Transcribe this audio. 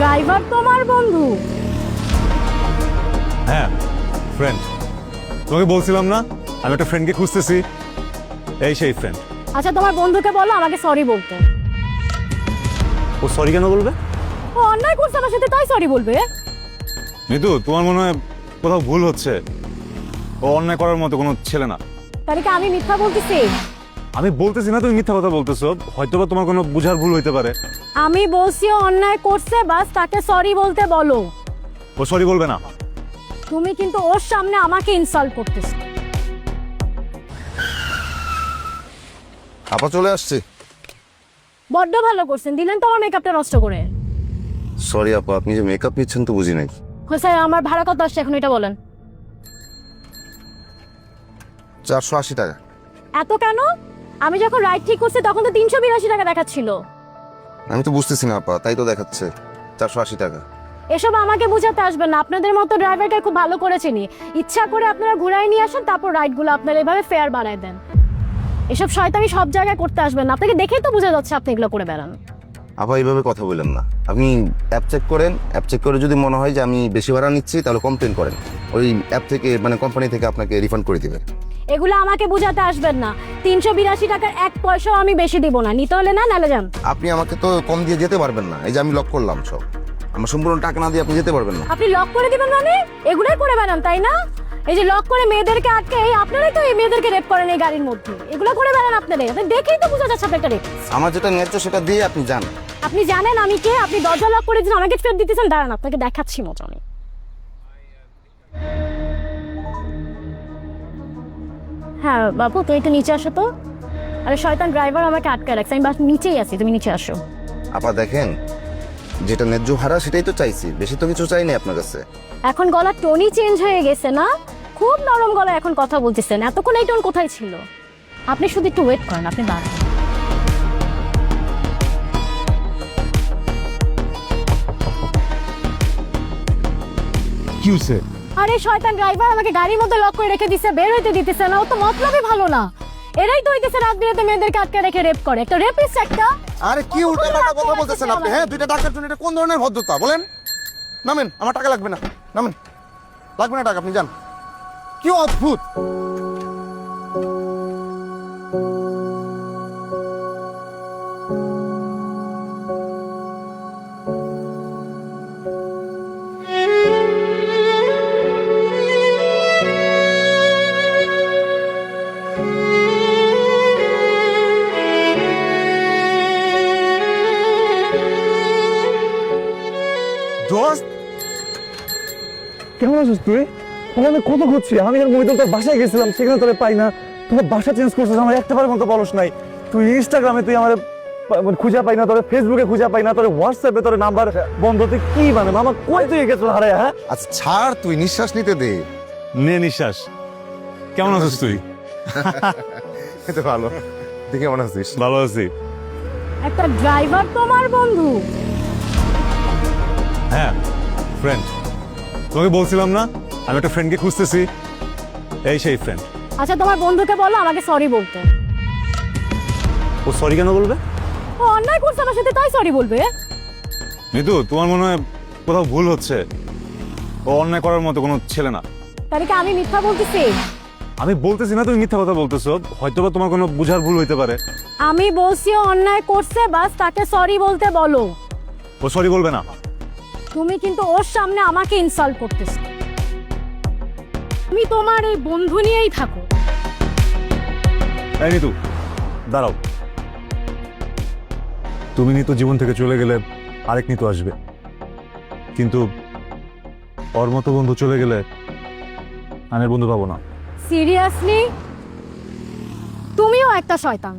Driver তোমার বন্ধু? হ্যাঁ, ফ্রেন্ড। তোমাকে বলছিলাম না আমি একটা ফ্রেন্ডকে খুঁজতেছি, এই সেই ফ্রেন্ড। আচ্ছা তোমার বন্ধুকে বলো আমাকে সরি বলতে। ও সরি কেন বলবে? ও অন্যায় করছে আমার সাথে, তাই সরি বলবে? নিতু, তোমার মনে হয় কোথাও ভুল হচ্ছে। ও অন্যায় করার মতো কোনো ছেলে না। তাহলে কি আমি মিথ্যা বলতেছি? আমি বলতেছি না তুমি মিথ্যা কথা বলতেছো, হয়তোবা তোমার কোনো বুঝার ভুল হইতে পারে। আমি বলছি ও অন্যায় করছে, বাস তাকে সরি বলতে বলো। ও সরি বলবে না। তুমি কিন্তু ওর সামনে আমাকে ইনসাল্ট করতেছো। আপা চলে আসছে। বড্ড ভালো করছেন, দিলেন তো আমার মেকআপটা নষ্ট করে। সরি আপা, আপনি যে মেকআপ নিচ্ছেন তো বুঝি নাই। স্যার আমার ভাড়া কত আসছে এখন এটা বলেন। 480 টাকা। এত কেন? আমি যখন রাইড ঠিক করছি তখন তো 382 টাকা দেখাচ্ছিল। আমি তো বুঝতেছি না আপা, তাই তো দেখাচ্ছে 480 টাকা। এসব আমাকে বোঝাতে আসবেন না, আপনাদের মতো ড্রাইভারকে খুব ভালো করে চিনি। ইচ্ছা করে আপনারা ঘুরাই নিয়ে আসেন, তারপর রাইডগুলো আপনারা এভাবে ফেয়ার বাড়ায় দেন। এসব শয়তানি সব জায়গায় করতে আসবেন না, আপনাকে দেখেই তো বোঝা যাচ্ছে আপনি এগুলো করে বেড়ান। আপা এইভাবে কথা বলেন না, আপনি অ্যাপ চেক করেন। অ্যাপ চেক করে যদি মনে হয় যে আমি বেশি ভাড়া নিচ্ছি তাহলে কমপ্লেন করেন, ওই অ্যাপ থেকে মানে কোম্পানি থেকে আপনাকে রিফান্ড করে দিবে। এগুলো আমাকে বোঝাতে আসবেন না। 382 টাকার 1 পয়সাও আমি বেশি দিব না, নিতে হলে না নালে যান। আপনি আমাকে তো কম দিয়ে যেতে পারবেন না, এই যে আমি লক করলাম সব, আমার সম্পূর্ণ টাকা না দিয়ে আপনি যেতে পারবেন না। আপনি লক করে দিবেন মানে? এগুলোই করে বেড়ান তাই না? এই যে লক করে মেয়েদেরকে আটকে, এই আপনারাই তো এই মেয়েদেরকে রেপ করেন এই গাড়ির মধ্যে। এগুলো করে বেড়ান আপনারা, আপনি দেখেই তো বোঝা যাচ্ছে আপনি একটা রেপ। আমার যেটা ন্যায্য সেটা দিয়ে আপনি যান। আপনি জানেন আমি কে? আপনি দরজা লক করে দিন, আমাকে ফেরত দিতেছেন। দাঁড়ান আপনাকে দেখাচ্ছি মজা আমি। হ্যাঁ বাবু তুই একটু নিচে আসো তো। আরে শয়তান ড্রাইভার আমাকে আটকে রাখছে, আমি বাস নিচেই আছি, তুমি নিচে আসো। আপা দেখেন, যেটা ন্যায্য ভাড়া সেটাই তো চাইছি, বেশি তো কিছু চাইনি আপনার কাছে। এখন গলার টোনই চেঞ্জ হয়ে গেছে না? খুব নরম গলায় এখন কথা বলতেছেন, এতক্ষণ এই টোন কোথায় ছিল? আপনি শুধু একটু ওয়েট করেন, আপনি দাঁড়ান। কি হয়েছে? আরে শয়তান ড্রাইভার আমাকে গাড়ির মধ্যে লক করে রেখে দিছে, বের হইতে দিতেছে না। ও তো মতলবই ভালো না। এরাই তো হইতেছে রাত বিরাতে মেয়েদেরকে আটকে রেখে রেপ করে, একটা রেপিস্ট একটা। আরে কি উল্টাপাল্টা কথা বলতেছেন আপনি? হ্যাঁ, দুইটা টাকার জন্য এটা কোন ধরনের ভদ্রতা বলেন? নামেন, আমার টাকা লাগবে না, নামেন। লাগবে না টাকা, আপনি যান। কি অদ্ভুত! দোস্ত, কেমন আছিস তুই? আমি কত খুঁজছি, আমি আর মহিদুল তোর বাসায় গেছিলাম, সেখানে তোরে পাই না। তোমার বাসা চেঞ্জ করছিস, আমার একটাবার মতো বলস নাই। তুই ইনস্টাগ্রামে তুই আমার খুঁজে পাই না, তোর ফেসবুকে খুঁজে পাই না, তোর হোয়াটসঅ্যাপে তোর নাম্বার বন্ধ। তুই কি মানে মামা কই তুই গেছিল হারায়? হ্যাঁ আচ্ছা ছাড়, তুই নিঃশ্বাস নিতে দে। নে নিঃশ্বাস। কেমন আছিস তুই? এটা ভালো। তুই কেমন আছিস? ভালো আছি। একটা ড্রাইভার তোমার বন্ধু? হ্যাঁ, ফ্রেন্ড। তোমাকে বলছিলাম না আমি একটা ফ্রেন্ডকে খুঁজতেছি, এই সেই ফ্রেন্ড। আচ্ছা তোমার বন্ধুকে বলো আমাকে সরি বলতে। ও সরি কেন বলবে? ও অন্যায় করছে আমার সাথে, তাই সরি বলবে? নিতু, তোমার মনে হয় কোথাও ভুল হচ্ছে। ও অন্যায় করার মতো কোনো ছেলে না। তাহলে কি আমি মিথ্যা বলতেছি? আমি বলতেছি না তুমি মিথ্যা কথা বলতেছো, হয়তোবা তোমার কোনো বুঝার ভুল হইতে পারে। আমি বলছি ও অন্যায় করছে, বাস তাকে সরি বলতে বলো। ও সরি বলবে না। তুমি কিন্তু ওর সামনে আমাকে ইনসাল্ট করতেছ। তুমি তোমার এই বন্ধু নিয়েই থাকো। এই নিতু, দাঁড়াও। তুমি নিতু জীবন থেকে চলে গেলে আরেক নিতু আসবে, কিন্তু ওর মতো বন্ধু চলে গেলে আমি আর বন্ধু পাবো না। সিরিয়াসলি? তুমিও একটা শয়তান।